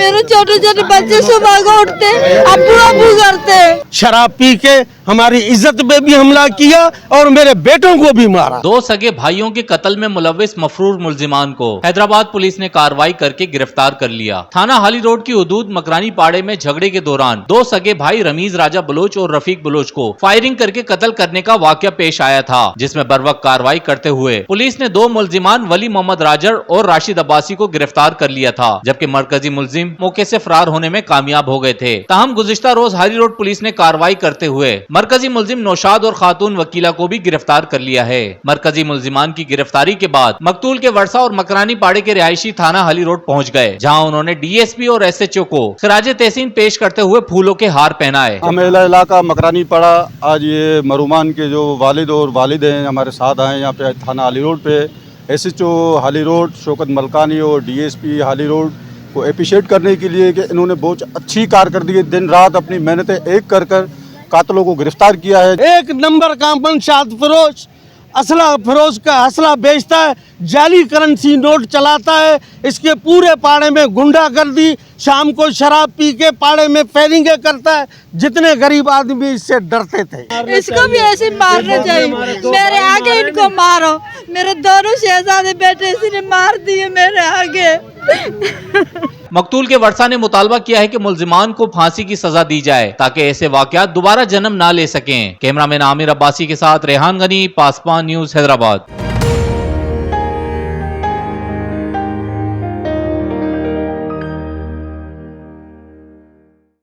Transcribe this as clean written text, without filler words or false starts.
मेरे छोटे छोटे बच्चे सुबह को उठते अब्बू अब्बू करते। शराब पी के हमारी इज्जत पे भी हमला किया और मेरे बेटों को भी मारा। दो सगे भाइयों के कत्ल में मुलव्विस मफरूर मुलजिमान को हैदराबाद पुलिस ने कार्रवाई करके गिरफ्तार कर लिया। थाना हाली रोड की हदूद मकरानी पाड़े में झगड़े के दौरान दो सगे भाई रमीज राजा बलोच और रफीक बलोच को फायरिंग करके कत्ल करने का वाकया पेश आया था, जिसमें बर्वक्त कार्रवाई करते हुए पुलिस ने दो मुलजिमान वली मोहम्मद राजर और राशिद अब्बासी को गिरफ्तार कर लिया था, जबकि मरकजी मुलजिम मौके से फरार होने में कामयाब हो गए थे। ताहम गुज़िश्ता रोज हाली रोड पुलिस ने कार्रवाई करते हुए मरकजी मुलजिम नौशाद और खातून वकीला को भी गिरफ्तार कर लिया है। मरकजी मुलजिमान की गिरफ्तारी के बाद मकतूल के वर्षा और मकरानी पाड़े के रिहायशी थाना हाली रोड पहुंच गए, जहां उन्होंने डीएसपी और एसएचओ को खिराजे तहसीन पेश करते हुए फूलों के हार पहनाए। हमेला इलाका मकरानी पाड़ा, आज ये मरूमान के जो वालिद और वालिद हैं हमारे साथ आए यहाँ पे थाना हाली रोड पे। एसएचओ हाली रोड शौकत मलकानी और डीएसपी हाली रोड को अप्रिशिएट करने के लिए कि इन्होंने बहुत अच्छी कारकर्दगी दिन रात अपनी मेहनतें एक कर कातलों को गिरफ्तार किया है। एक नंबर का मनशाद फरोश फरोज का असला बेचता है, जाली करेंसी नोट चलाता है। इसके पूरे पाड़े में गुंडागर्दी, शाम को शराब पी के पाड़े में फायरिंगे करता है। जितने गरीब आदमी इससे डरते थे। इसको भी ऐसे मारना चाहिए। मेरे आगे इनको मारो। मेरे दोनों शहजादे बेटे इसने मार दिए मेरे आगे। मकतूल के वर्षा ने मुतालबा किया है कि मुलजिमान को फांसी की सजा दी जाए ताकि ऐसे वाकयात दोबारा जन्म ना ले सकें। कैमरामैन आमिर अब्बासी के साथ रेहान गनी, पासवान न्यूज़, हैदराबाद।